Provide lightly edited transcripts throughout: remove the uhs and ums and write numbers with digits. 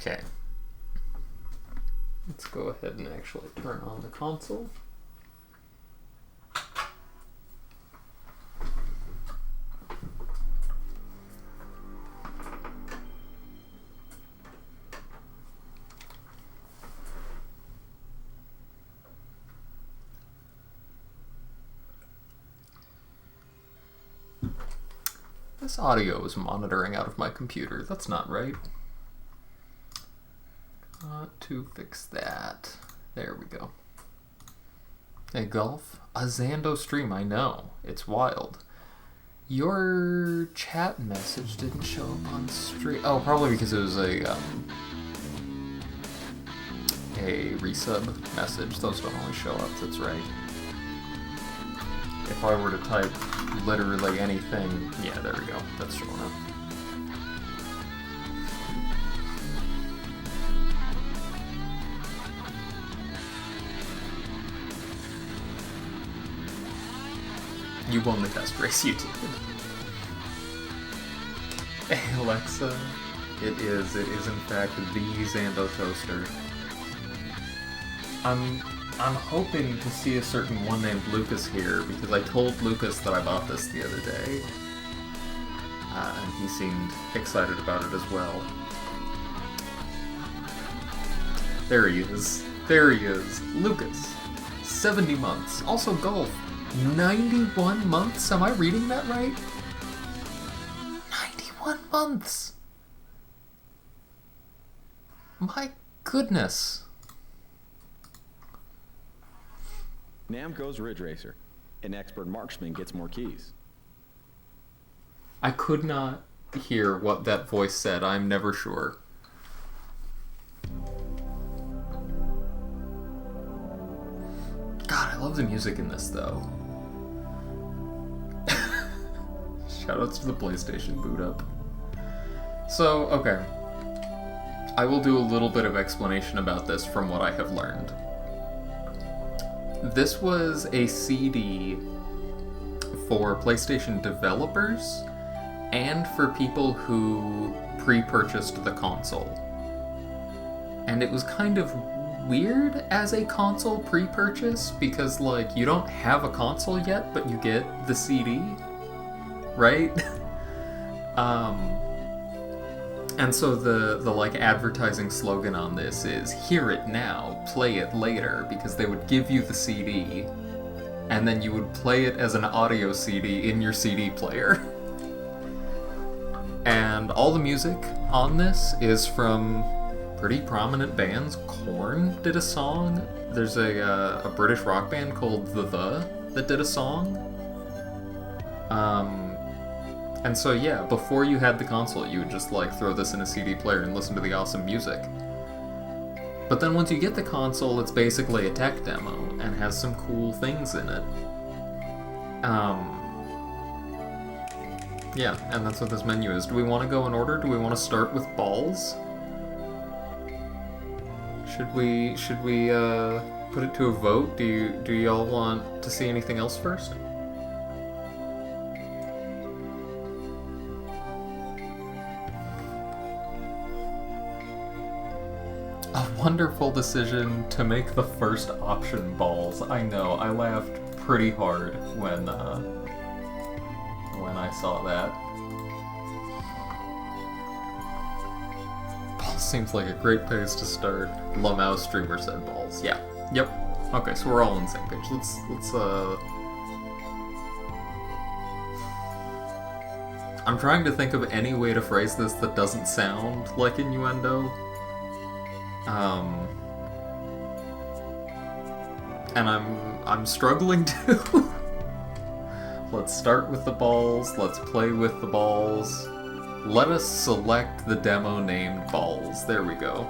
Okay. Let's go ahead and actually turn on the console. This audio is monitoring out of my computer. That's not right. Got to fix that. There we go. Hey, Golf. A Zando stream, I know. It's wild. Your chat message didn't show up on stream. Oh, probably because it was a resub message. Those don't always show up, that's right. If I were to type literally anything, yeah, there we go. That's showing up. You won the test race, you did. Hey, Alexa. It is in fact the Zando toaster. I'm hoping to see a certain one named Lucas here, because I told Lucas that I bought this the other day. And he seemed excited about it as well. There he is. There he is. Lucas. 70 months. Also Golf. 91 months? Am I reading that right? 91 months! My goodness. Namco's Ridge Racer. An expert marksman gets more keys. I could not hear what that voice said. I'm never sure. God, I love the music in this, though. Shoutouts to the PlayStation boot up. So, okay. I will do a little bit of explanation about this from what I have learned. This was a CD for PlayStation developers and for people who pre-purchased the console. And it was kind of weird as a console pre-purchase because, like, you don't have a console yet, but you get the CD, right? And so the like advertising slogan on this is hear it now, play it later, because they would give you the CD and then you would play it as an audio CD in your CD player. And all the music on this is from pretty prominent bands. Korn did a song. There's a British rock band called The that did a song. And so yeah, before you had the console, you would just like throw this in a CD player and listen to the awesome music. But then once you get the console, it's basically a tech demo and has some cool things in it. Yeah, and that's what this menu is. Do we want to go in order? Do we want to start with balls? Should we put it to a vote? Do y'all want to see anything else first? A wonderful decision to make the first option balls. I know, I laughed pretty hard when I saw that. Balls seems like a great place to start. Lamau streamer said balls. Yeah. Yep. Okay, so we're all on the same page. Let's I'm trying to think of any way to phrase this that doesn't sound like innuendo. And I'm struggling to. Let's start with the balls, let's play with the balls. Let us select the demo named balls. There we go.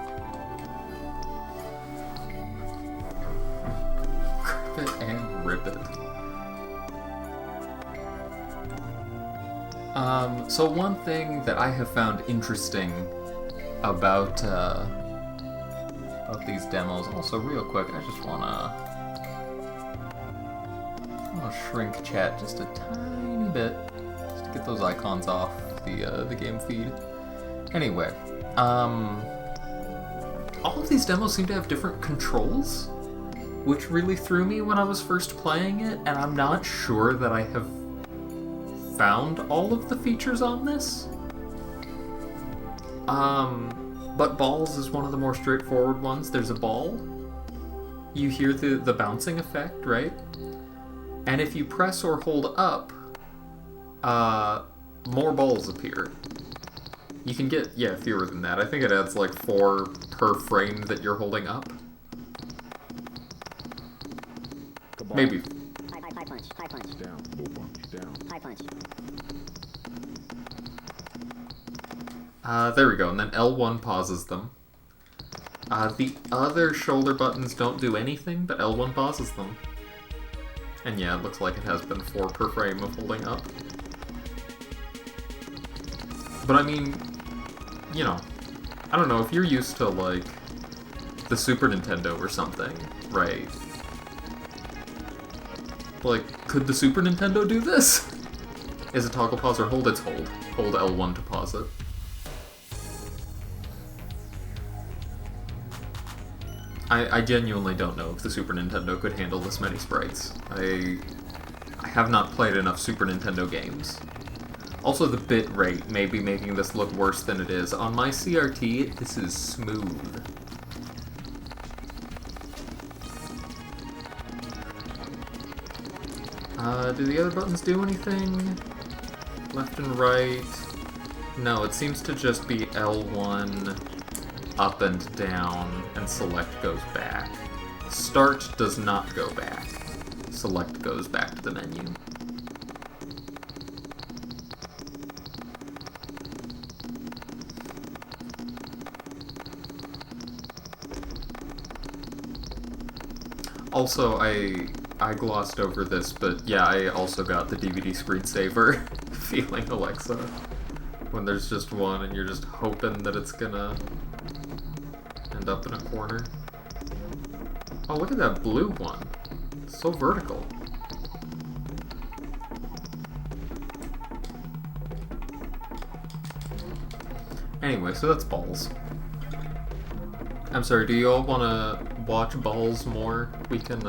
Grip it and rip it. So one thing that I have found interesting about these demos, also real quick, I just wanna shrink chat just a tiny bit, just to get those icons off the game feed. Anyway, all of these demos seem to have different controls, which really threw me when I was first playing it, and I'm not sure that I have found all of the features on this. But balls is one of the more straightforward ones. There's a ball. You hear the bouncing effect, right? And if you press or hold up, more balls appear. You can get, fewer than that. I think it adds like 4 per frame that you're holding up. Maybe. High punch, high punch. Down, low punch, down. High punch. There we go, and then L1 pauses them. The other shoulder buttons don't do anything, but L1 pauses them. And yeah, it looks like it has been 4 per frame of holding up. But I mean, you know, I don't know, if you're used to, like, the Super Nintendo or something, right? Like, could the Super Nintendo do this? Is it toggle pause or hold? It's hold. Hold L1 to pause it. I genuinely don't know if the Super Nintendo could handle this many sprites. I have not played enough Super Nintendo games. Also, the bit rate may be making this look worse than it is. On my CRT, this is smooth. Do the other buttons do anything? Left and right? No, it seems to just be L1, up and down, and select goes back. Start does not go back. Select goes back to the menu. Also, I glossed over this, but yeah, I also got the DVD screensaver feeling Alexa. When there's just one and you're just hoping that it's gonna end up in a corner. Oh, look at that blue one. It's so vertical. Anyway, so that's balls. I'm sorry, do you all want to watch balls more? We can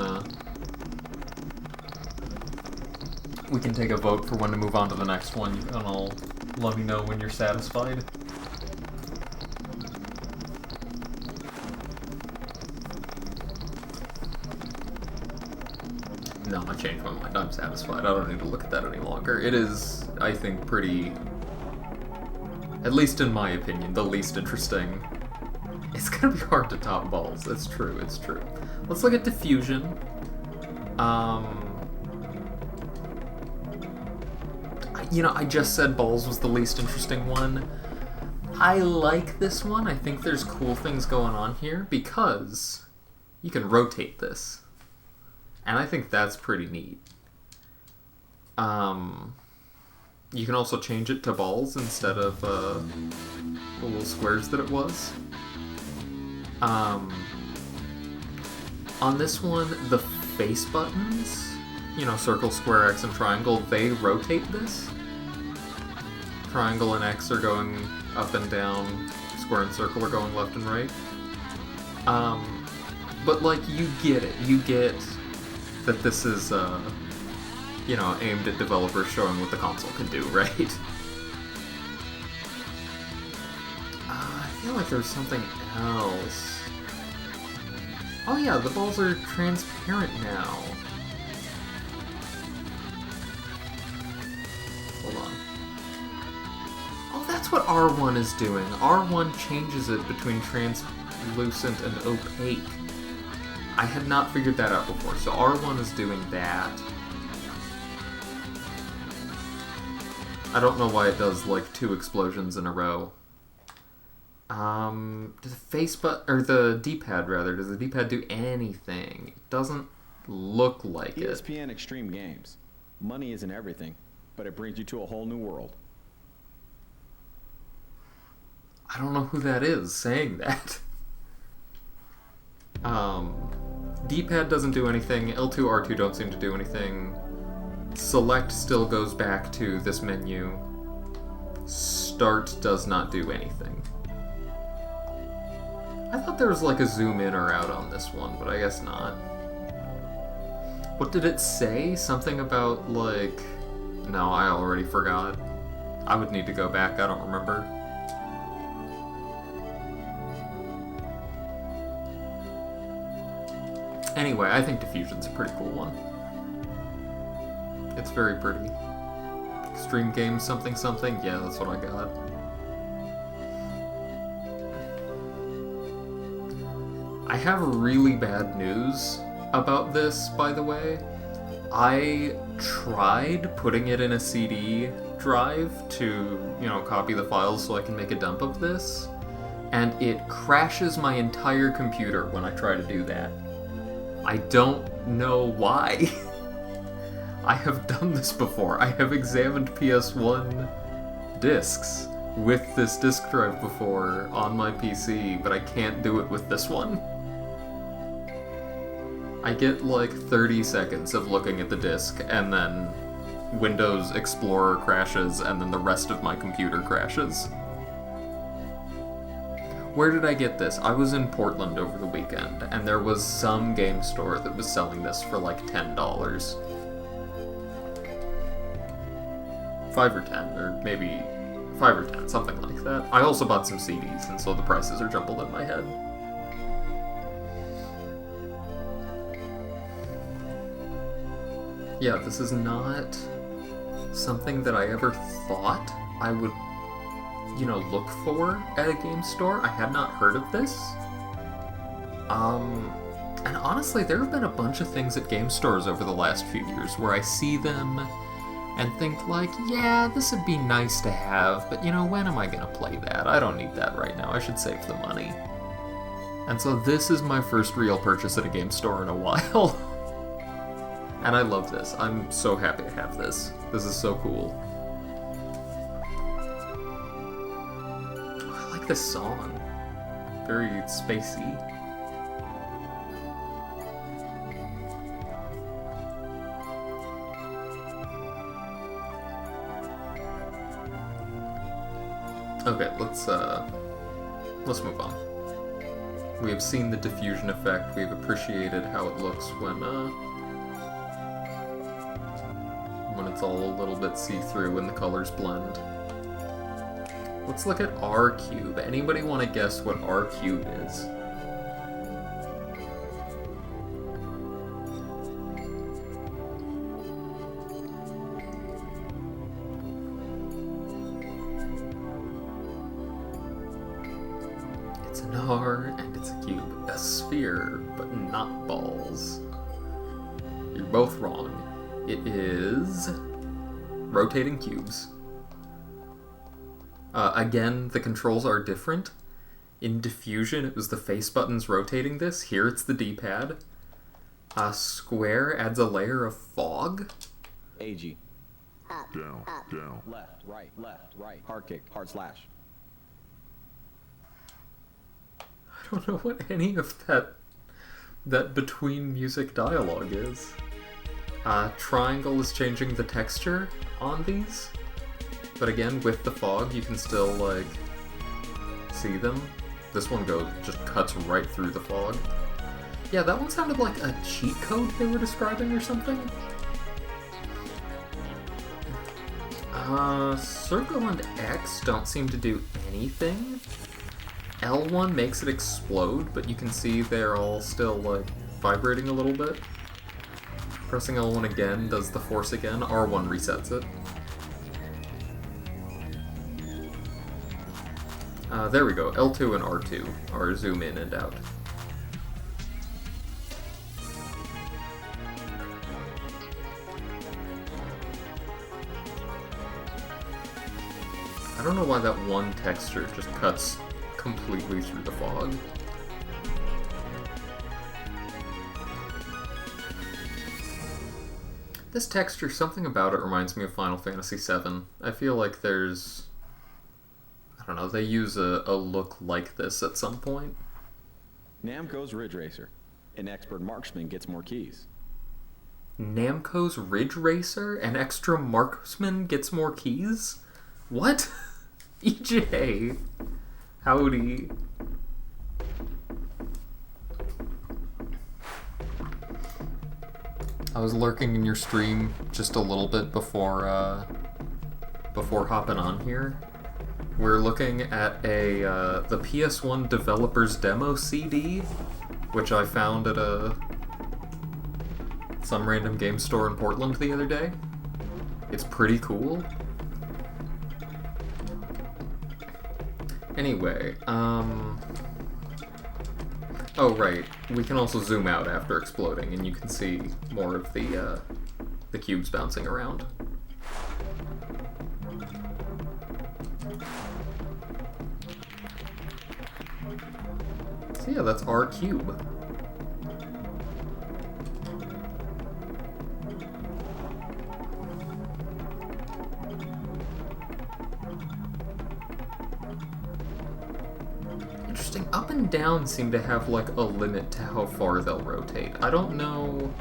take a vote for when to move on to the next one, and I'll let me know when you're satisfied. No, I changed my mind. I'm satisfied. I don't need to look at that any longer. It is, I think, pretty, at least in my opinion, the least interesting. It's gonna be hard to top balls. It's true, it's true. Let's look at diffusion. You know, I just said balls was the least interesting one. I like this one. I think there's cool things going on here because you can rotate this. And I think that's pretty neat. You can also change it to balls instead of the little squares that it was. On this one, the face buttons, you know, circle, square, X, and triangle, they rotate this. Triangle and X are going up and down, square and circle are going left and right. But, like, you get it. You get that this is, you know, aimed at developers showing what the console can do, right? I feel like there's something else. Oh yeah, the balls are transparent now. Hold on. Oh, that's what R1 is doing. R1 changes it between translucent and opaque. I had not figured that out before, so R1 is doing that. I don't know why it does, like, 2 explosions in a row. Does the D-pad, rather, does the D-pad do anything? It doesn't look like it. ESPN Extreme Games. Money isn't everything, but it brings you to a whole new world. I don't know who that is saying that. D-pad doesn't do anything, L2, R2 don't seem to do anything. Select still goes back to this menu. Start does not do anything. I thought there was like a zoom in or out on this one, but I guess not. What did it say? Something about like... No, I already forgot. I would need to go back, I don't remember. Anyway, I think Diffusion's a pretty cool one. It's very pretty. Extreme Games something something? Yeah, that's what I got. I have really bad news about this, by the way. I tried putting it in a CD drive to, you know, copy the files so I can make a dump of this, and it crashes my entire computer when I try to do that. I don't know why. I have done this before. I have examined PS1 discs with this disk drive before on my PC, but I can't do it with this one. I get like 30 seconds of looking at the disc, and then Windows Explorer crashes, and then the rest of my computer crashes. Where did I get this? I was in Portland over the weekend, and there was some game store that was selling this for like $10. 5 or 10, or maybe 5 or 10, something like that. I also bought some CDs, and so the prices are jumbled in my head. Yeah, this is not something that I ever thought I would, you know, look for at a game store. I had not heard of this. And honestly, there have been a bunch of things at game stores over the last few years where I see them and think like, yeah, this would be nice to have, but you know, when am I gonna play that? I don't need that right now. I should save the money. And so this is my first real purchase at a game store in a while. And I love this. I'm so happy to have this. This is so cool. Oh, I like this song. Very spacey. Okay, let's move on. We have seen the diffusion effect. We've appreciated how it looks when it's all a little bit see-through and the colors blend. Let's look at R cube. Anybody want to guess what R cube is? It's an R and it's a cube. A sphere, but not balls. You're both wrong. It is rotating cubes. Again, the controls are different. In Diffusion, it was the face buttons rotating this. Here, it's the D-pad. Square adds a layer of fog. AG. Up, Down, up. down. Left, right. Hard kick, hard slash. I don't know what any of that between music dialogue is. Triangle is changing the texture on these, but again, with the fog, you can still, like, see them. This one just cuts right through the fog. Yeah, that one sounded like a cheat code they were describing or something. Circle and X don't seem to do anything. L1 makes it explode, but you can see they're all still, like, vibrating a little bit. Pressing L1 again does the force again. R1 resets it. There we go. L2 and R2 are zoom in and out. I don't know why that one texture just cuts completely through the fog. This texture, something about it reminds me of Final Fantasy VII. I feel like there's... I don't know, they use a look like this at some point. Namco's Ridge Racer. An expert marksman gets more keys. Namco's Ridge Racer? An extra marksman gets more keys? What? EJ! Howdy. I was lurking in your stream just a little bit before hopping on here. We're looking at the PS1 Developers Demo CD, which I found at some random game store in Portland the other day. It's pretty cool. Anyway, oh right, we can also zoom out after exploding, and you can see more of the cubes bouncing around. So yeah, that's our cube. Interesting. Up and down seem to have like a limit to how far they'll rotate. I don't know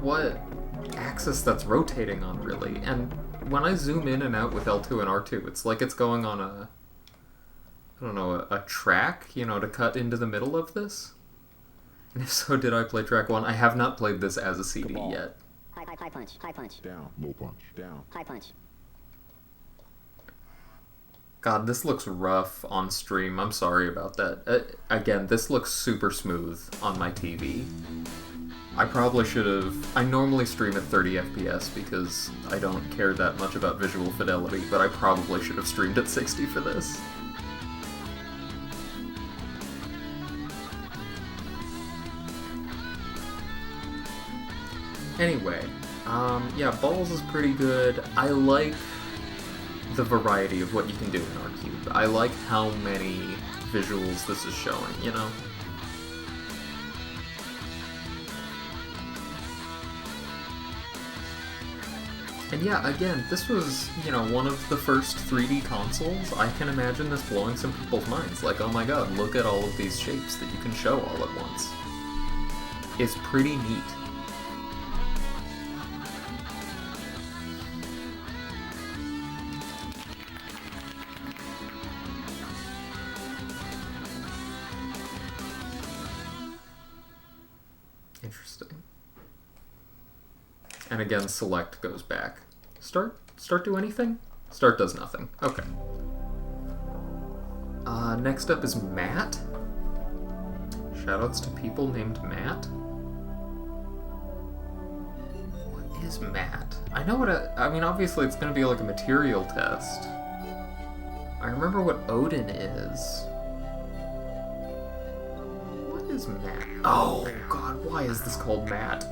what axis that's rotating on really. And when I zoom in and out with L2 and R2, it's like it's going on a track, to cut into the middle of this? And if so, did I play track 1? I have not played this as a CD yet. High punch, high punch. Down, low punch, down. High punch. God, this looks rough on stream. I'm sorry about that. Again, this looks super smooth on my TV. I probably should have... I normally stream at 30 FPS because I don't care that much about visual fidelity, but I probably should have streamed at 60 for this. Anyway, yeah, Balls is pretty good. I like the variety of what you can do in R-Cube. I like how many visuals this is showing, And yeah, again, this was, one of the first 3D consoles. I can imagine this blowing some people's minds. Like, oh my god, look at all of these shapes that you can show all at once. It's pretty neat. Interesting. And again, select goes back. Start do anything? Start does nothing. Okay. Next up is Matt. Shoutouts to people named Matt. What is Matt? I know what I mean, obviously it's gonna be like a material test. I remember what Odin is. What is Matt? Oh god, why is this called Matt?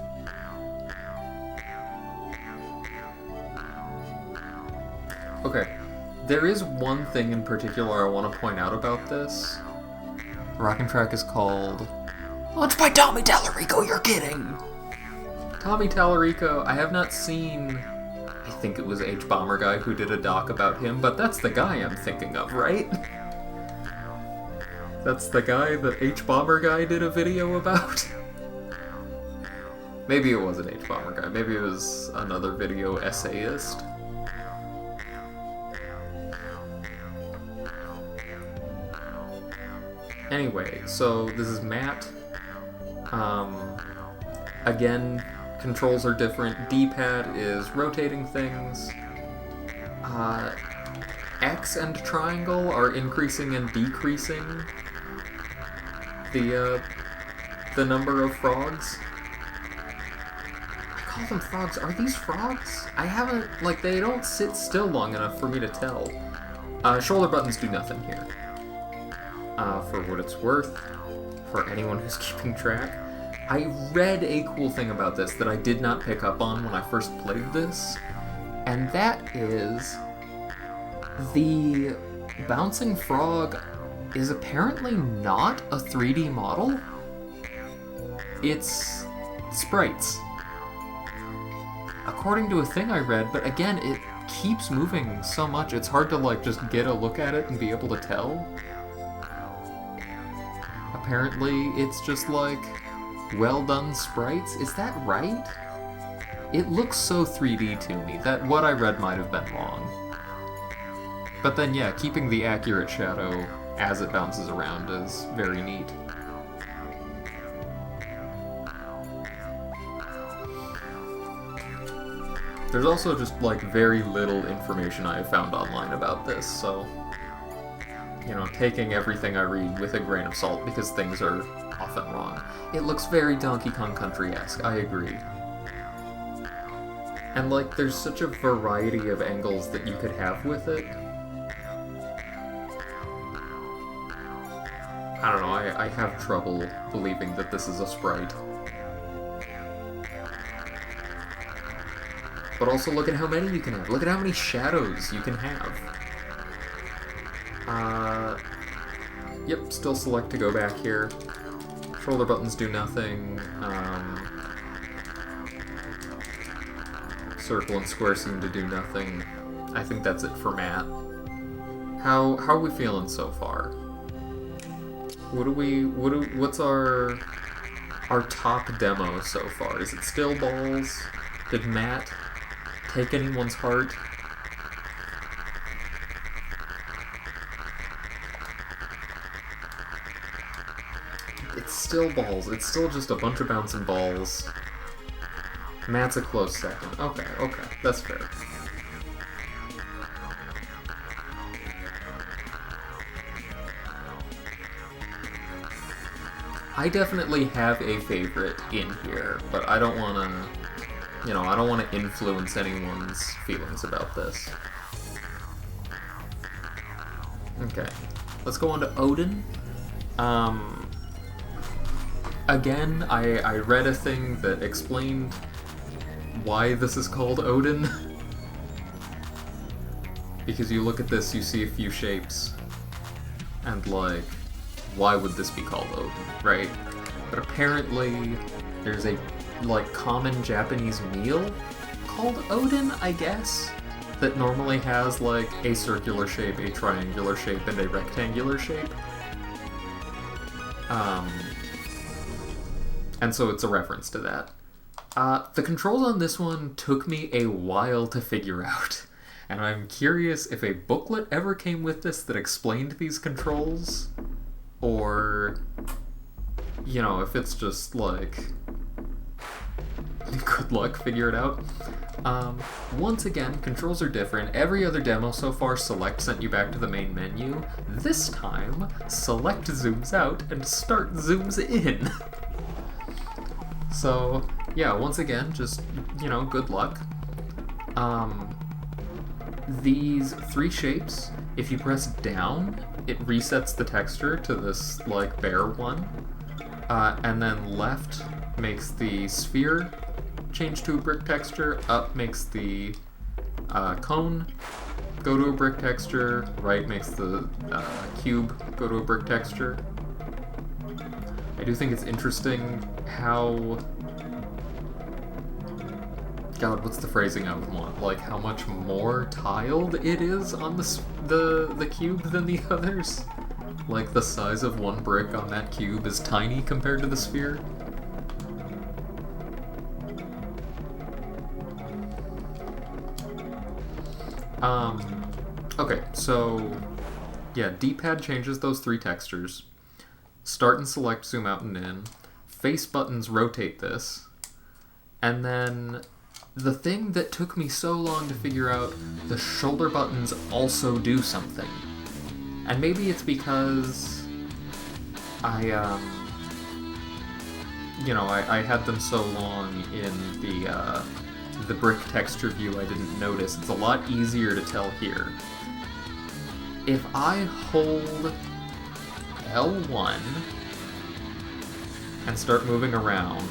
Okay, there is one thing in particular I want to point out about this. Rockin' Track is called... Oh, it's by Tommy Tallarico, you're kidding! Tommy Tallarico, I have not seen... I think it was H-Bomber Guy who did a doc about him, but that's the guy I'm thinking of, right? That's the guy that H-Bomber Guy did a video about? Maybe it wasn't H-Bomber Guy, maybe it was another video essayist. Anyway, so this is Matt. Again, controls are different. D-pad is rotating things. X and triangle are increasing and decreasing the number of frogs. I call them frogs. Are these frogs? I haven't, they don't sit still long enough for me to tell. Shoulder buttons do nothing here. For what it's worth, for anyone who's keeping track. I read a cool thing about this that I did not pick up on when I first played this, and that is the bouncing frog is apparently not a 3D model. It's sprites. According to a thing I read, but again, it keeps moving so much, it's hard to just get a look at it and be able to tell. Apparently, it's just well done sprites. Is that right? It looks so 3D to me that what I read might have been wrong. But then yeah, keeping the accurate shadow as it bounces around is very neat. There's also just, like, very little information I have found online about this, so... You know, taking everything I read with a grain of salt, because things are often wrong. It looks very Donkey Kong Country-esque, I agree. And, like, there's such a variety of angles that you could have with it. I don't know, I have trouble believing that this is a sprite. But also look at how many you can have. Look at how many shadows you can have. Yep, still select to go back here. Shoulder buttons do nothing. Circle and square seem to do nothing. I think that's it for Matt. How are we feeling so far? What's our top demo so far? Is it still balls? Did Matt take anyone's heart? It's still balls. It's still just a bunch of bouncing balls. Matt's a close second. Okay, that's fair. I definitely have a favorite in here, but I don't want to, you know, I don't want to influence anyone's feelings about this. Okay, let's go on to Odin. Again, I read a thing that explained why this is called Odin. Because you look at this, you see a few shapes, and like, why would this be called Odin, right? But apparently, there's a, like, common Japanese meal called Odin, I guess, that normally has, like, a circular shape, a triangular shape, and a rectangular shape. And so it's a reference to that. The controls on this one took me a while to figure out, and I'm curious if a booklet ever came with this that explained these controls, or, you know, if it's just like, good luck, figure it out. Once again, controls are different. Every other demo so far, select sent you back to the main menu. This time, select zooms out and start zooms in. So, yeah, once again, just, you know, good luck. These three shapes, if you press down, it resets the texture to this, like, bare one. And then left makes the sphere change to a brick texture, up makes the cone go to a brick texture, right makes the cube go to a brick texture. I do think it's interesting how... God, what's the phrasing I would want? Like, how much more tiled it is on the cube than the others? Like, the size of one brick on that cube is tiny compared to the sphere. Okay, so... yeah, D-pad changes those three textures. Start and select, zoom out and in. Face buttons rotate this. And then... the thing that took me so long to figure out, the shoulder buttons also do something. And maybe it's because I had them so long in the brick texture view I didn't notice. It's a lot easier to tell here. If I hold L1 and start moving around,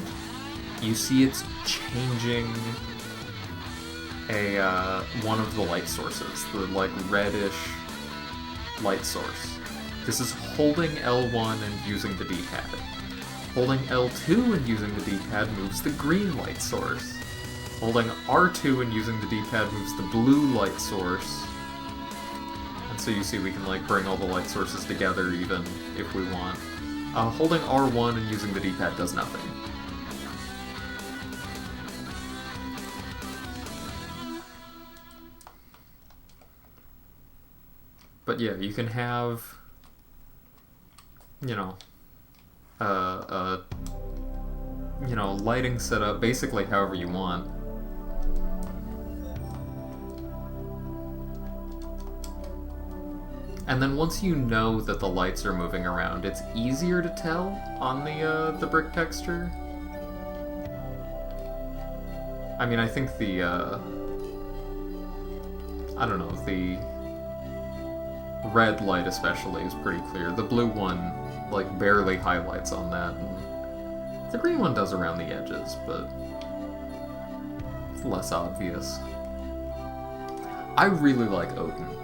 you see it's changing one of the light sources, the like reddish light source. This is holding L1 and using the D-pad. Holding L2 and using the D-pad moves the green light source. Holding R2 and using the D-pad moves the blue light source. And so you see we can like bring all the light sources together even if we want. Holding R1 and using the D-pad does nothing. But yeah, you can have, you know, lighting set up basically however you want. And then once you know that the lights are moving around, it's easier to tell on the brick texture. I mean, I think the, I don't know, the red light especially is pretty clear. The blue one, like, barely highlights on that, and the green one does around the edges, but it's less obvious. I really like Odin.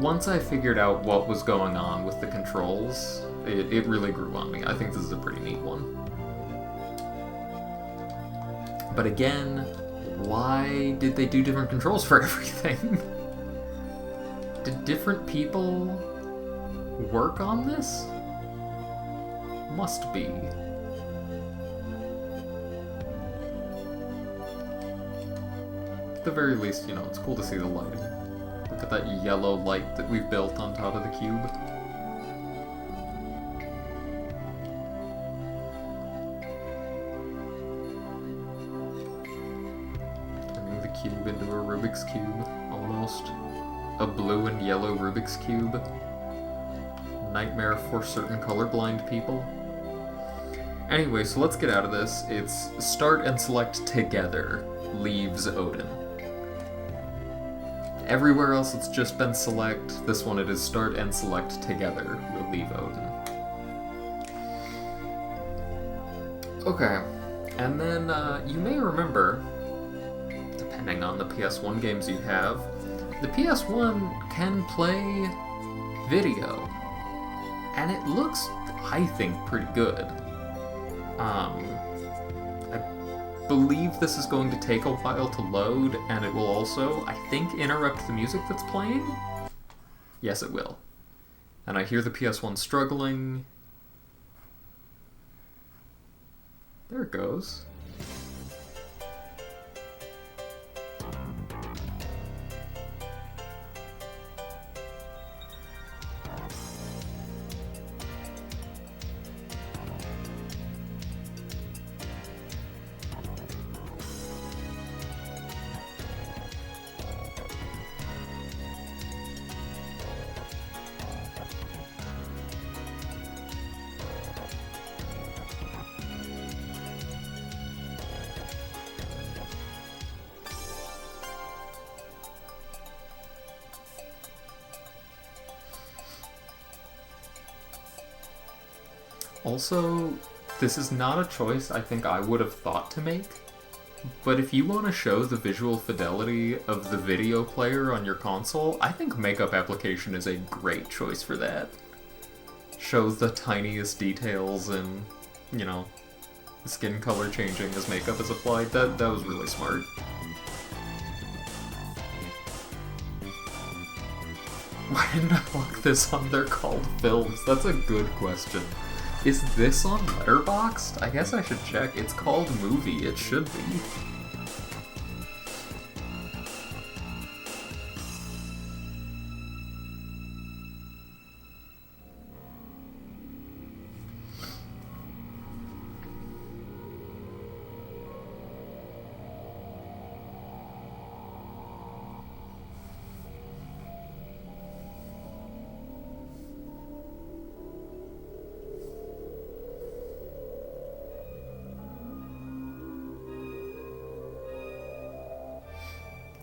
Once I figured out what was going on with the controls, it really grew on me. I think this is a pretty neat one. But again, why did they do different controls for everything? Did different people work on this? Must be. At the very least, you know, it's cool to see the lighting. Look at that yellow light that we've built on top of the cube. Turning the cube into a Rubik's Cube, almost. A blue and yellow Rubik's Cube. Nightmare for certain colorblind people. Anyway, so let's get out of this. It's start and select together leaves Odin. Everywhere else it's just been select. This one it is start and select together will leave Odin. Okay, and then you may remember, depending on the PS1 games you have, the PS1 can play video. And it looks, I think, pretty good. I believe this is going to take a while to load, and it will also, I think, interrupt the music that's playing? Yes, it will. And I hear the PS1 struggling. There it goes. Also, this is not a choice I think I would have thought to make, but if you want to show the visual fidelity of the video player on your console, I think Makeup Application is a great choice for that. Shows the tiniest details and, you know, skin color changing as makeup is applied. That was really smart. Why didn't I look this on their called films? That's a good question. Is this on Letterboxd? I guess I should check. It's called Movie. It should be.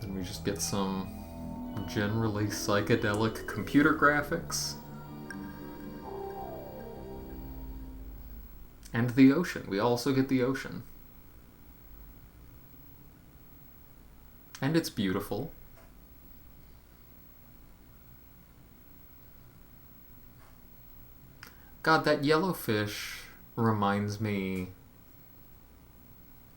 And we just get some generally psychedelic computer graphics. And the ocean. We also get the ocean. And it's beautiful. God, that yellowfish reminds me...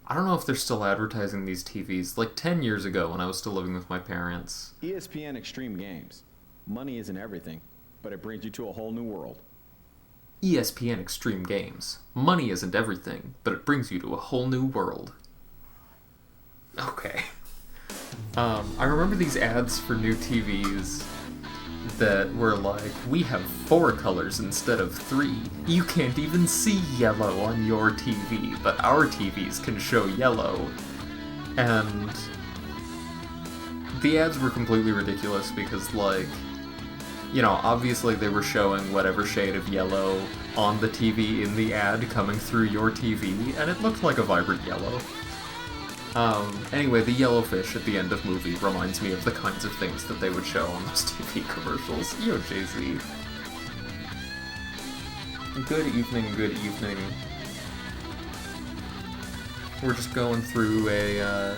I don't know if they're still advertising these TVs. Like 10 years ago when I was still living with my parents. ESPN Extreme Games. Money isn't everything, but it brings you to a whole new world. ESPN Extreme Games. Money isn't everything, but it brings you to a whole new world. Okay. I remember these ads for new TVs that were like, we have 4 colors instead of 3. You can't even see yellow on your TV, but our TVs can show yellow. And the ads were completely ridiculous because, like, you know, obviously they were showing whatever shade of yellow on the TV in the ad coming through your TV, and it looked like a vibrant yellow. Anyway, the yellow fish at the end of movie reminds me of the kinds of things that they would show on those TV commercials. Yo, Jay-Z. Good evening, good evening. We're just going through a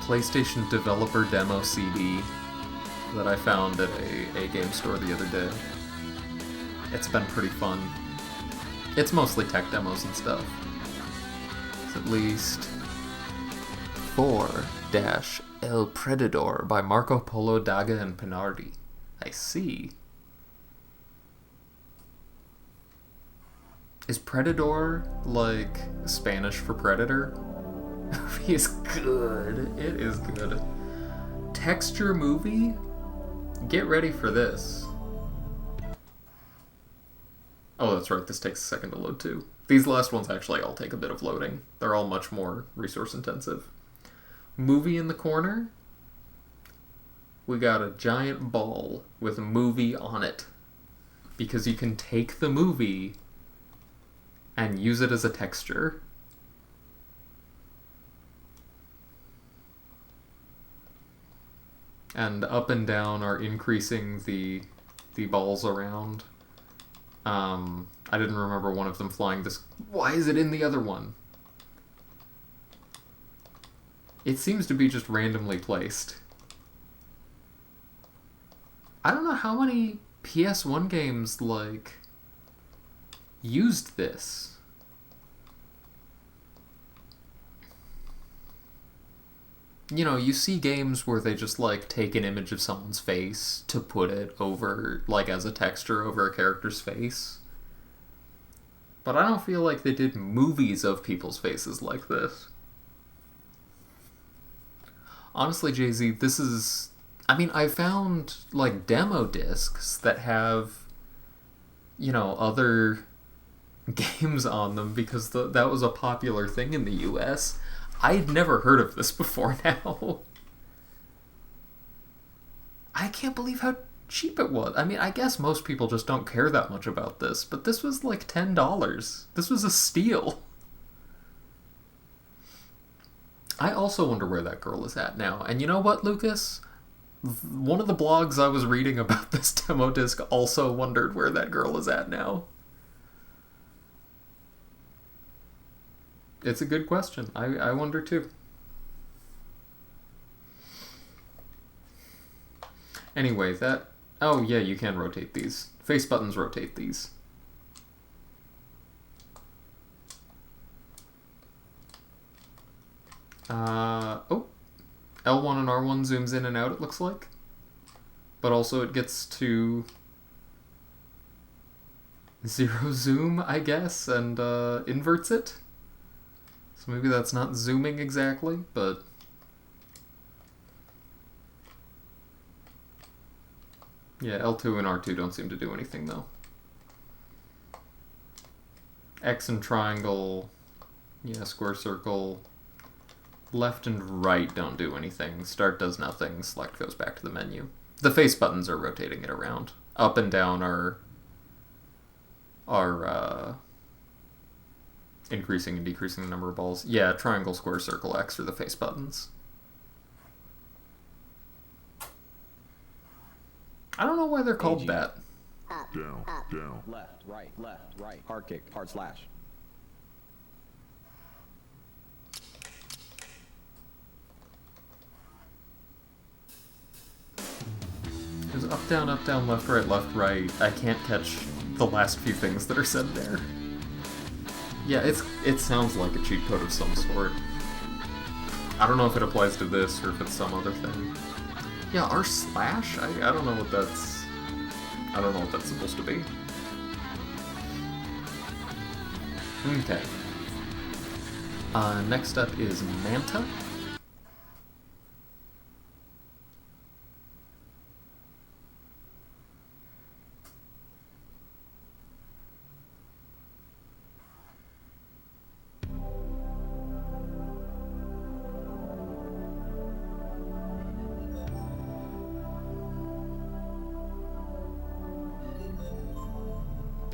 PlayStation developer demo CD that I found at a game store the other day. It's been pretty fun. It's mostly tech demos and stuff. It's at least 4-El Predador by Marco Polo, Daga, and Pinardi. I see. Is Predador like Spanish for predator? Movie is good. It is good. Texture movie? Get ready for this. Oh, that's right. This takes a second to load too. These last ones actually all take a bit of loading. They're all much more resource intensive. Movie in the corner. We got a giant ball with movie on it. Because you can take the movie and use it as a texture. And up and down are increasing the balls around. I didn't remember one of them flying this. Why is it in the other one? It seems to be just randomly placed. I don't know how many PS1 games, like, used this. You know, you see games where they just, like, take an image of someone's face to put it over, like, as a texture over a character's face. But I don't feel like they did movies of people's faces like this. Honestly, Jay-Z, this is... I mean, I found, like, demo discs that have, you know, other games on them because that was a popular thing in the US. I'd never heard of this before now. I can't believe how cheap it was. I mean, I guess most people just don't care that much about this, but this was like $10. This was a steal. I also wonder where that girl is at now. And you know what, Lucas? One of the blogs I was reading about this demo disc also wondered where that girl is at now. It's a good question. I wonder too. Anyway, that... Oh, yeah, you can rotate these. Face buttons rotate these. Oh. L1 and R1 zooms in and out, it looks like. But also it gets to... zero zoom, I guess, and inverts it. So maybe that's not zooming exactly, but... Yeah, L2 and R2 don't seem to do anything, though. X and triangle, yeah, square circle. Left and right don't do anything. Start does nothing. Select goes back to the menu. The face buttons are rotating it around. Up and down are increasing and decreasing the number of balls. Yeah, triangle, square, circle, X are the face buttons. I don't know why they're called that. Up, Down, up. down. Left, right. Hard kick, hard slash. There's up, down, left, right. I can't catch the last few things that are said there. Yeah, it sounds like a cheat code of some sort. I don't know if it applies to this or if it's some other thing. Yeah, R slash? I don't know what that's... I don't know what that's supposed to be. Okay. Next up is Manta.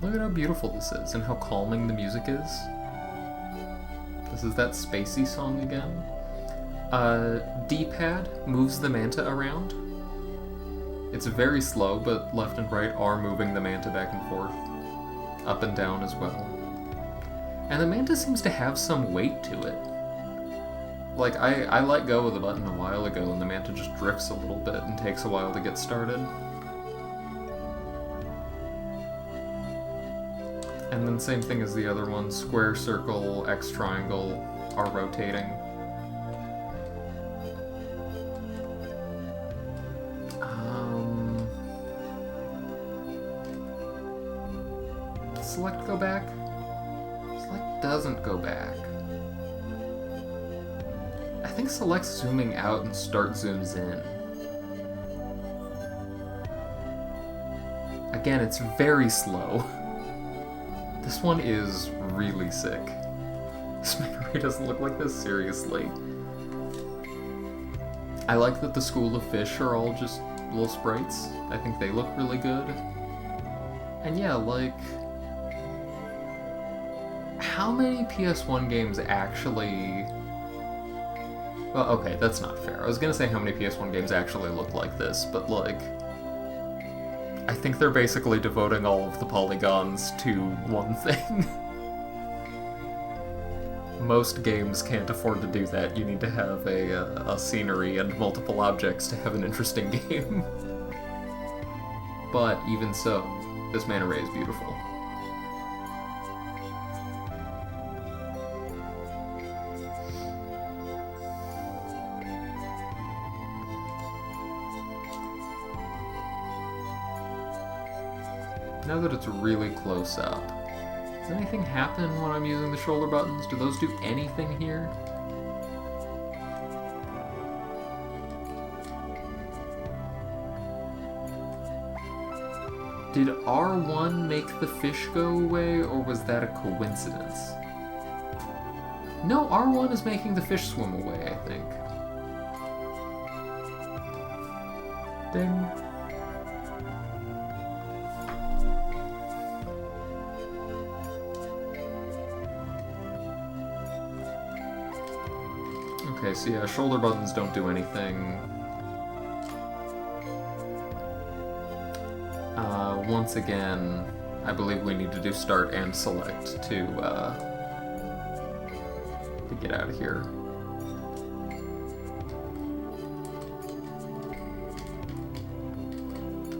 Look at how beautiful this is and how calming the music is. This is that spacey song again. D-pad moves the manta around. It's very slow, but left and right are moving the manta back and forth. Up and down as well. And the manta seems to have some weight to it. Like, I let go of the button a while ago, and the manta just drifts a little bit and takes a while to get started. And then same thing as the other one, square, circle, X, triangle are rotating. Select go back? Select doesn't go back. I think select zooming out and start zooms in. Again, it's very slow. This one is really sick. This memory doesn't look like this, seriously. I like that the school of fish are all just little sprites. I think they look really good. And yeah, like... how many PS1 games actually... well, okay, that's not fair. I was gonna say how many PS1 games actually look like this, but like... I think they're basically devoting all of the polygons to one thing. Most games can't afford to do that. You need to have a scenery and multiple objects to have an interesting game. But even so, this manta ray is beautiful. Now that it's really close up, does anything happen when I'm using the shoulder buttons? Do those do anything here? Did R1 make the fish go away, or was that a coincidence? No, R1 is making the fish swim away, I think. Ding. Okay, so yeah, shoulder buttons don't do anything. Once again, I believe we need to do start and select to get out of here.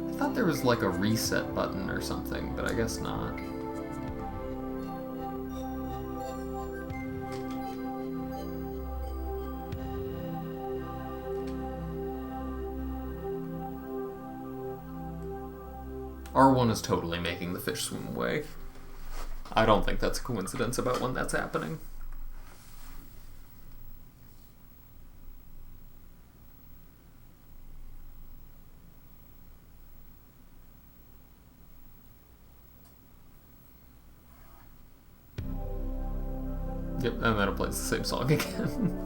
I thought there was like a reset button or something, but I guess not. R1 is totally making the fish swim away. I don't think that's a coincidence about when that's happening. Yep, and then it plays the same song again.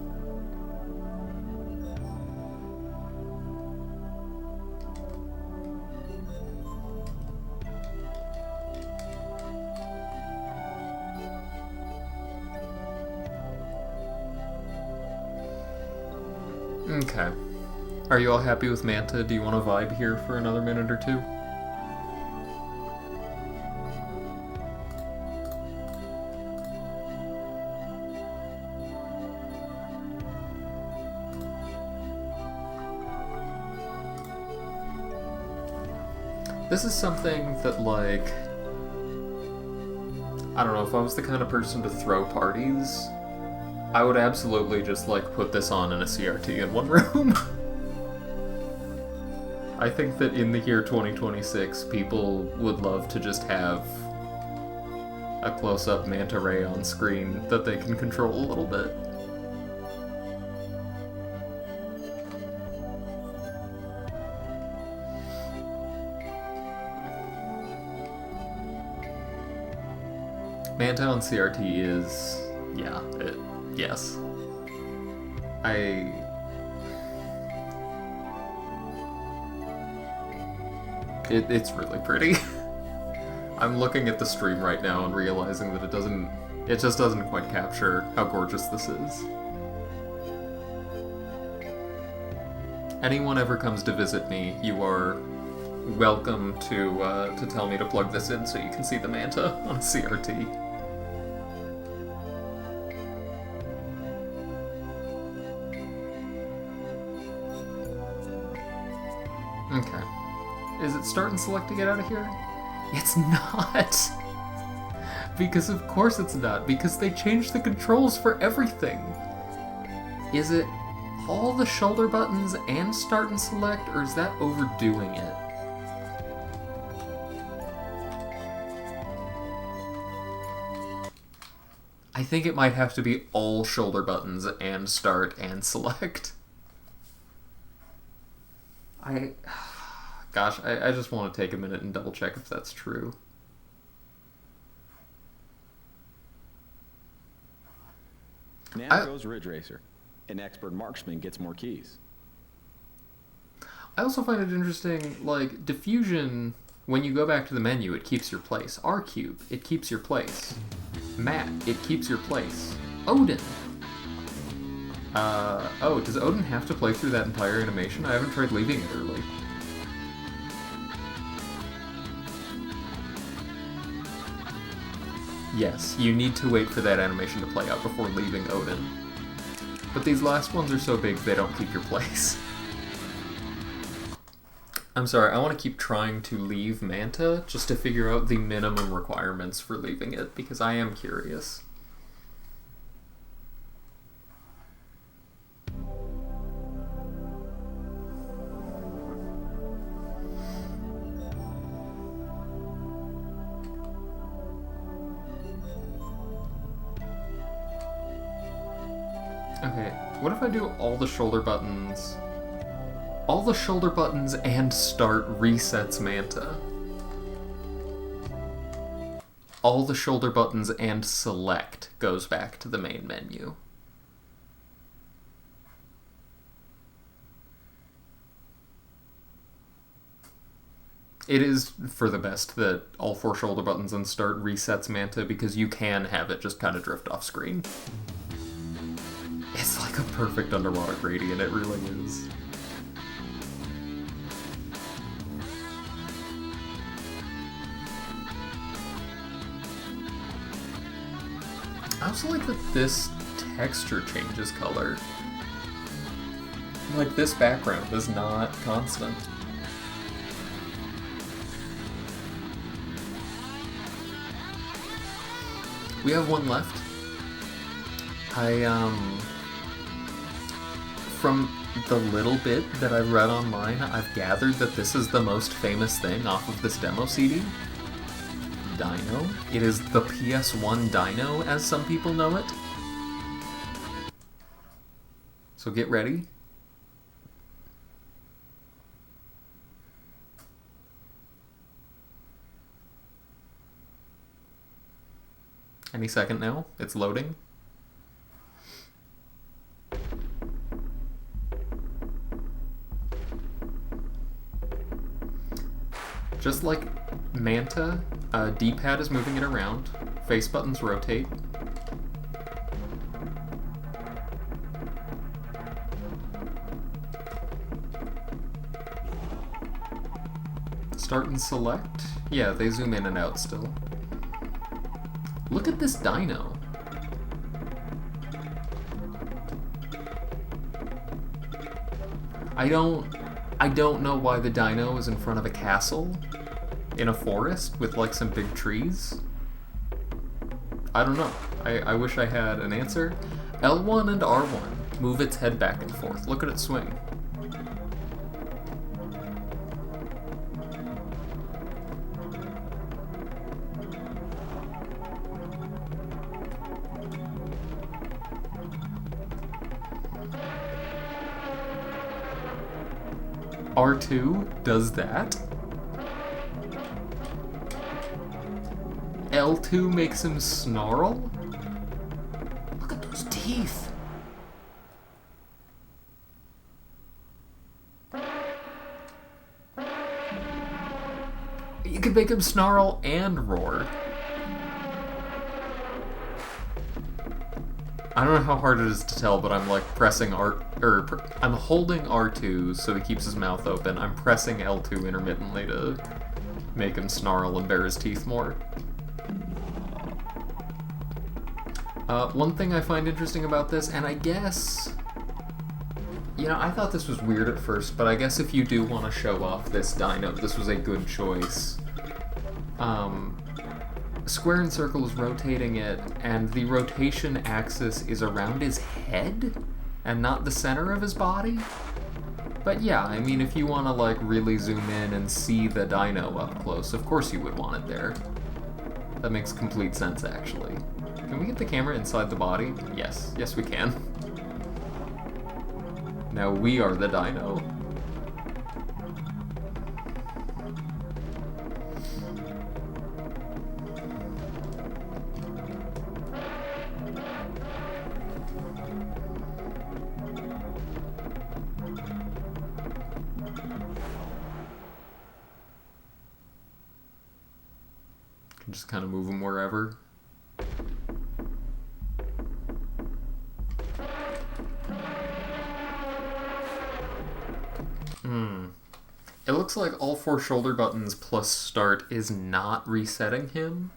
Okay. Are you all happy with Manta? Do you want to vibe here for another minute or two? This is something that, like... I don't know, if I was the kind of person to throw parties... I would absolutely just, like, put this on in a CRT in one room. I think that in the year 2026, people would love to just have a close-up manta ray on screen that they can control a little bit. Manta on CRT is... yeah, yes. It's really pretty. I'm looking at the stream right now and realizing that it just doesn't quite capture how gorgeous this is. Anyone ever comes to visit me, you are welcome to tell me to plug this in so you can see the manta on CRT. Okay. Is it start and select to get out of here? It's not! Because of course it's not, because they changed the controls for everything. Is it all the shoulder buttons and start and select, or is that overdoing it? I think it might have to be all shoulder buttons and start and select. Gosh, I just want to take a minute and double check if that's true. Now goes Ridge Racer. An expert marksman gets more keys. I also find it interesting, like, diffusion, when you go back to the menu, it keeps your place. R-Cube, it keeps your place. Matt, it keeps your place. Odin. Oh, does Odin have to play through that entire animation? I haven't tried leaving it early. Yes, you need to wait for that animation to play out before leaving Odin. But these last ones are so big they don't keep your place. I'm sorry, I want to keep trying to leave Manta just to figure out the minimum requirements for leaving it, because I am curious. Okay, what if I do all the shoulder buttons? All the shoulder buttons and start resets Manta. All the shoulder buttons and select goes back to the main menu. It is for the best that all 4 shoulder buttons and start resets Manta, because you can have it just kind of drift off screen. It's like a perfect underwater gradient, it really is. I also like that this texture changes color. Like, this background is not constant. We have one left. From the little bit that I've read online, I've gathered that this is the most famous thing off of this demo CD. Dino. It is the PS1 Dino, as some people know it. So get ready. Any second now. It's loading. Just like Manta, D-pad is moving it around. Face buttons rotate. Start and select? Yeah, they zoom in and out still. Look at this dino. I don't know why the dino is in front of a castle in a forest with like some big trees. I don't know. I wish I had an answer. L1 and R1 move its head back and forth. Look at it swing. R2 does that. L2 makes him snarl. Look at those teeth. could make him snarl and roar. I don't know how hard it is to tell, but I'm like pressing I'm holding R2 so he keeps his mouth open. I'm pressing L2 intermittently to make him snarl and bare his teeth more. One thing I find interesting about this, and I guess, you know, I thought this was weird at first, but I guess if you do want to show off this dino, this was a good choice. Square and Circle is rotating it, and the rotation axis is around his head, and not the center of his body. But yeah, I mean, if you want to, like, really zoom in and see the dino up close, of course you would want it there. That makes complete sense, actually. Can we get the camera inside the body? Yes. Yes, we can. Now we are the dino. Can just kind of move him wherever. It looks like all 4 shoulder buttons plus start is not resetting him.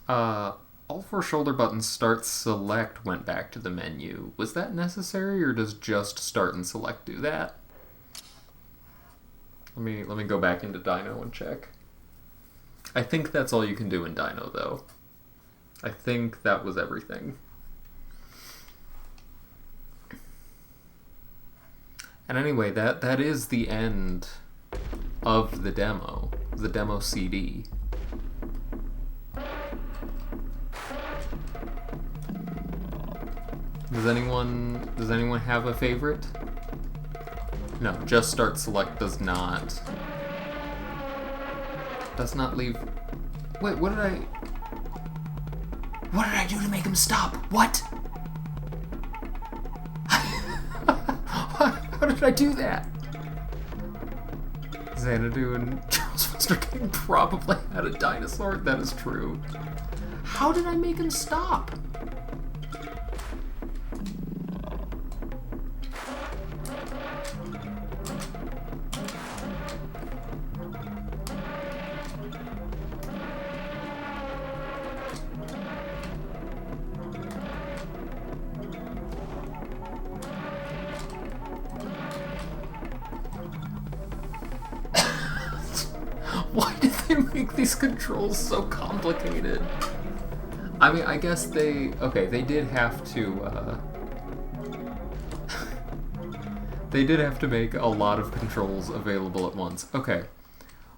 All 4 shoulder buttons start select went back to the menu. Was that necessary, or does just start and select do that? Let me go back into Dino and check. I think that's all you can do in Dino, though. I think that was everything. And anyway, that is the end of the demo CD. Does anyone have a favorite? No, just start select does not leave. Wait, what did I do to make him stop? What? How did I do that? Xanadu and Charles Foster King probably had a dinosaur. That is true. How did I make him stop? Why did they make these controls so complicated? I mean, I guess they did have to, they did have to make a lot of controls available at once. Okay.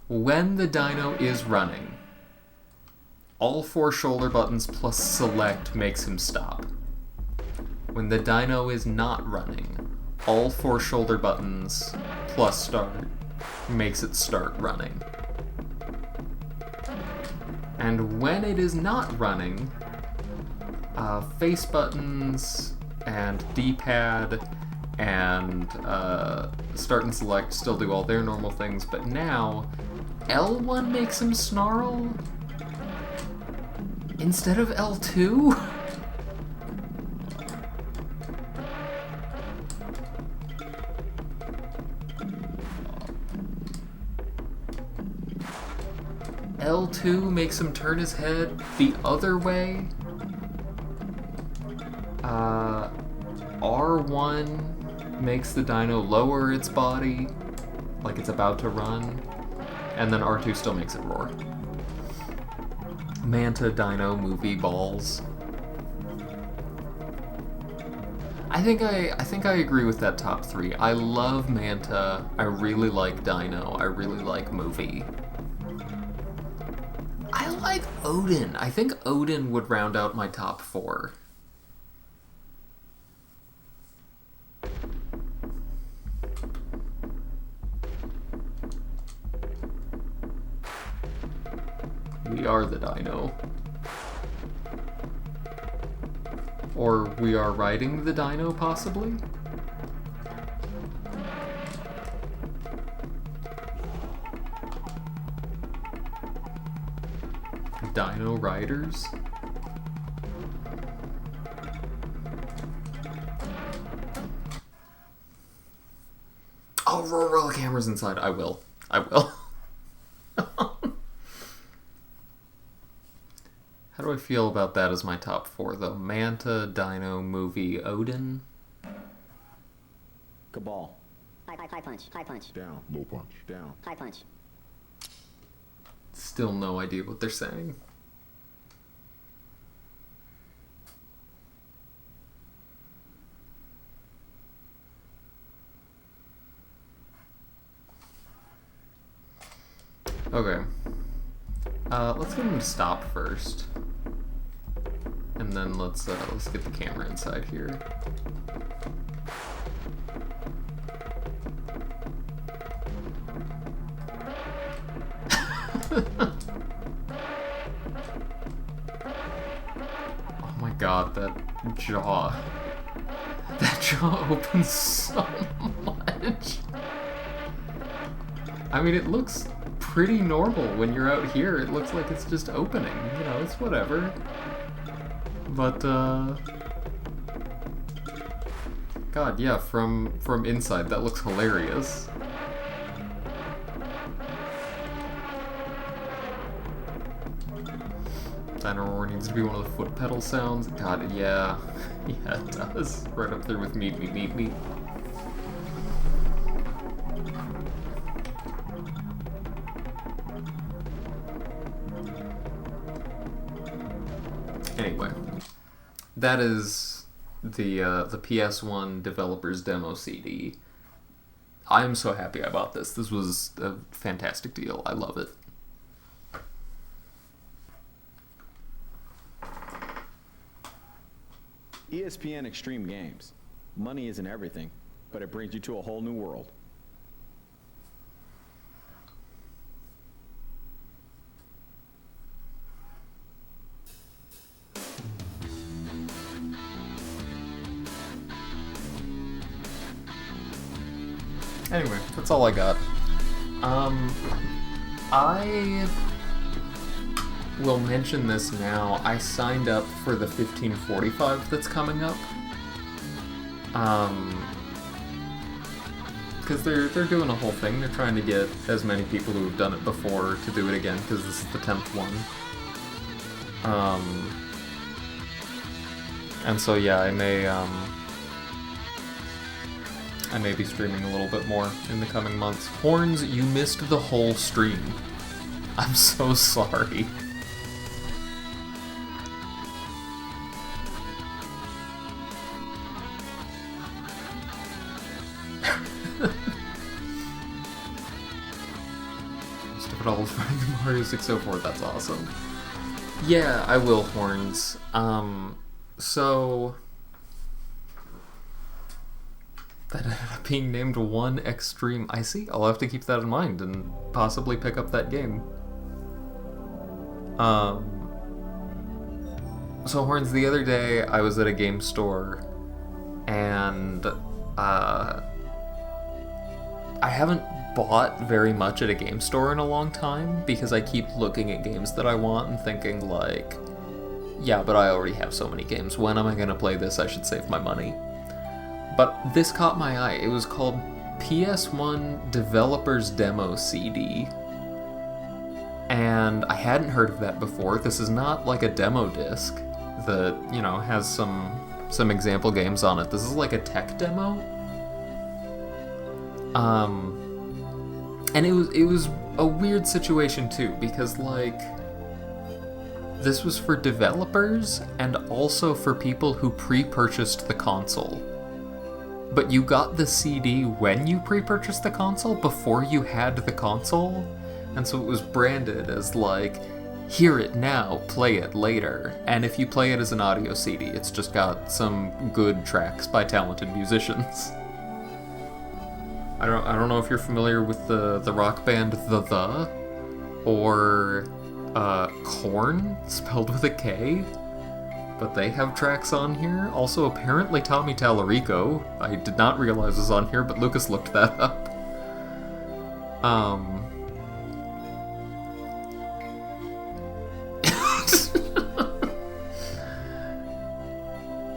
When the dino is running, all 4 shoulder buttons plus select makes him stop. When the dino is not running, all 4 shoulder buttons plus start makes it start running. And when it is not running, face buttons and D-pad and start and select still do all their normal things, but now L1 makes him snarl instead of L2? L2 makes him turn his head the other way. R1 makes the dino lower its body, like it's about to run, and then R2 still makes it roar. Manta Dino movie balls. I think I agree with that top 3. I love Manta, I really like Dino, I really like movie. I like Odin. I think Odin would round out my top 4. We are the dino. Or we are riding the dino, possibly? Dino Riders. Oh, roll the cameras inside. I will. How do I feel about that as my top 4, though? Manta, Dino, Movie, Odin. Cabal. High punch. High punch. Down. Low punch. Down. High punch. Still no idea what they're saying. Okay. Let's get him to stop first. And then let's get the camera inside here. Oh my god, that jaw. That jaw opens so much. I mean, it looks pretty normal when you're out here. It looks like it's just opening. You know, it's whatever. But, God, yeah, from inside, that looks hilarious. Dino roar needs to be one of the foot pedal sounds. God, yeah. Yeah, it does. Right up there with meat. Anyway, that is the PS1 developer's demo CD. I'm so happy I bought this. This was a fantastic deal. I love it. ESPN Extreme Games. Money isn't everything, but it brings you to a whole new world. Anyway, that's all I got. I will mention this now. I signed up for the 1545 that's coming up. Because they're doing a whole thing. They're trying to get as many people who have done it before to do it again, because this is the 10th one. And so yeah, I may be streaming a little bit more in the coming months. Horns, you missed the whole stream. I'm so sorry. Most of it all is running the Mario 604, that's awesome. Yeah, I will, Horns. So that ended up being named 1 Extreme. I see. I'll have to keep that in mind and possibly pick up that game. So Horns, the other day I was at a game store and I haven't bought very much at a game store in a long time because I keep looking at games that I want and thinking like, yeah, but I already have so many games. When am I gonna play this? I should save my money. But this caught my eye. It was called PS1 Developer's Demo CD. And I hadn't heard of that before. This is not like a demo disc that, you know, has some example games on it. This is like a tech demo. And it was a weird situation too, because like this was for developers and also for people who pre-purchased the console. But you got the CD when you pre-purchased the console, before you had the console, and so it was branded as like, hear it now, play it later. And if you play it as an audio CD, it's just got some good tracks by talented musicians. I don't know if you're familiar with the rock band The, or Korn, spelled with a K. But they have tracks on here. Also, apparently Tommy Tallarico. I did not realize was on here, but Lucas looked that up.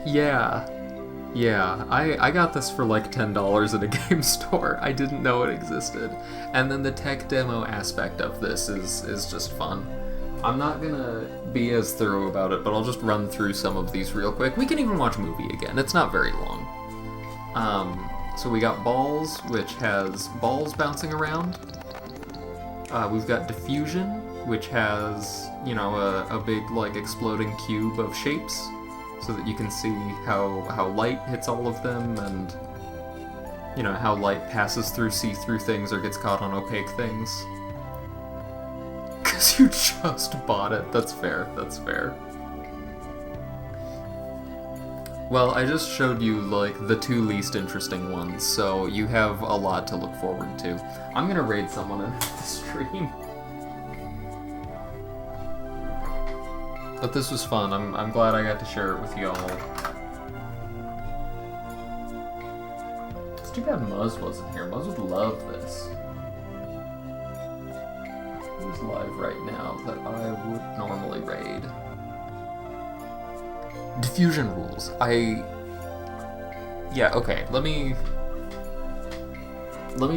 Yeah. Yeah, I got this for like $10 at a game store. I didn't know it existed. And then the tech demo aspect of this is just fun. I'm not gonna be as thorough about it, but I'll just run through some of these real quick. We can even watch a movie again. It's not very long. So we got Balls, which has balls bouncing around. We've got Diffusion, which has, you know, a big, like, exploding cube of shapes, so that you can see how light hits all of them, and, you know, how light passes through see-through things or gets caught on opaque things. Because you just bought it. That's fair, that's fair. Well, I just showed you, like, the two least interesting ones, so you have a lot to look forward to. I'm gonna raid someone in the stream. But this was fun. I'm glad I got to share it with y'all. It's too bad Muzz wasn't here. Muzz would love this. Who's live right now that I would normally raid? Diffusion rules. Yeah, okay. Let me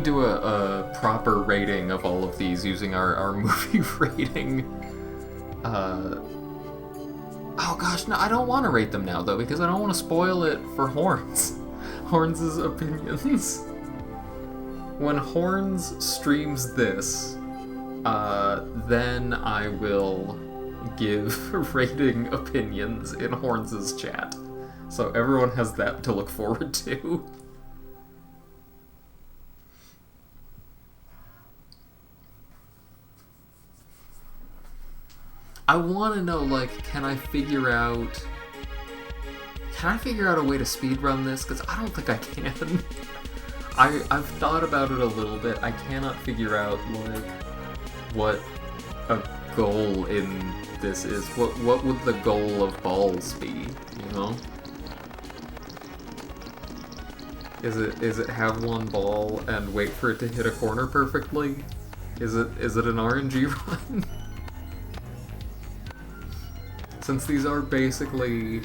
do a proper rating of all of these using our movie rating. Oh gosh, no, I don't want to rate them now, though, because I don't want to spoil it for Horns. Horns' opinions. When Horns streams this, then I will give rating opinions in Horns' chat. So everyone has that to look forward to. I want to know, like, can I figure out a way to speedrun this? Because I don't think I can. I've thought about it a little bit. I cannot figure out, like, what a goal in this is. What would the goal of Balls be, you know? Is it have one ball and wait for it to hit a corner perfectly? Is it an RNG run? Since these are basically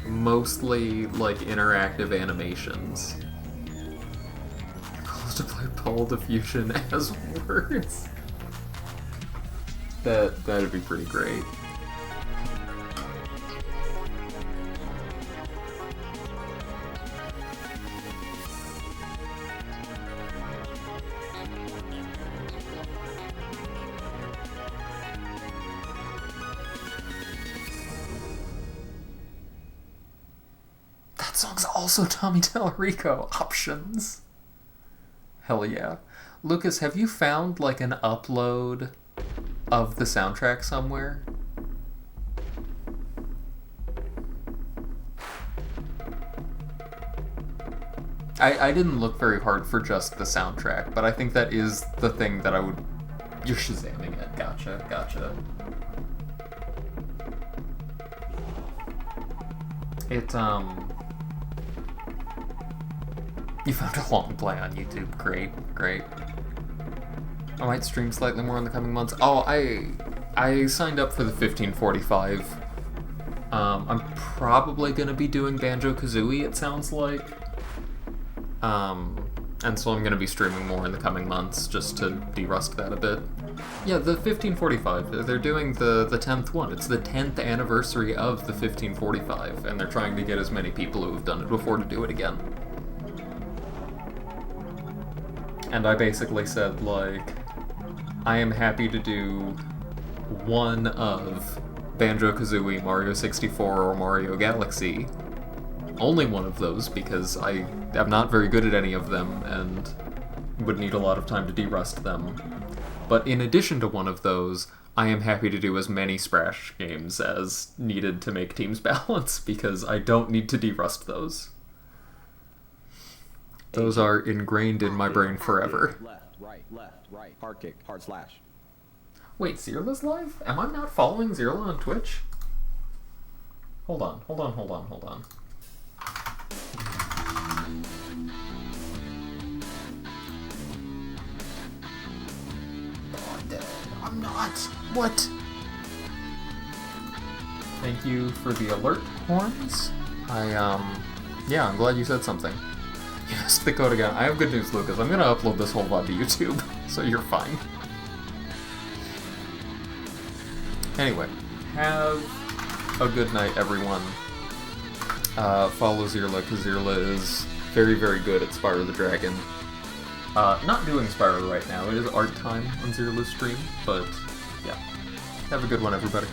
mostly, like, interactive animations. Your goal is to play Ball Diffusion as words. That'd be pretty great. That song's also Tommy Tallarico. Options. Hell yeah. Lucas, have you found, like, an upload of the soundtrack somewhere? I didn't look very hard for just the soundtrack, but I think that is the thing that I would... You're Shazamming it. Gotcha. You found a long play on YouTube. Great. I might stream slightly more in the coming months. Oh, I signed up for the 1545. I'm probably gonna be doing Banjo-Kazooie, it sounds like. And so I'm gonna be streaming more in the coming months, just to de-rust that a bit. Yeah, the 1545, they're doing the 10th one. It's the 10th anniversary of the 1545, and they're trying to get as many people who have done it before to do it again. And I basically said, like, I am happy to do one of Banjo-Kazooie, Mario 64, or Mario Galaxy. Only one of those, because I am not very good at any of them, and would need a lot of time to de-rust them. But in addition to one of those, I am happy to do as many Splash games as needed to make teams balance, because I don't need to de-rust those. Those are ingrained in my brain forever. Left, right. Hard kick, hard slash. Wait, Zirla's live? Am I not following Zirla on Twitch? Hold on. I'm not. What? Thank you for the alert, Horns. Yeah, I'm glad you said something. Yes, the code again. I have good news, Lucas. I'm gonna upload this whole VOD to YouTube, so you're fine. Anyway, have a good night, everyone. Follow Zirla, because Zirla is very, very good at Spyro the Dragon. Not doing Spyro right now. It is art time on Zirla's stream, but yeah. Have a good one, everybody.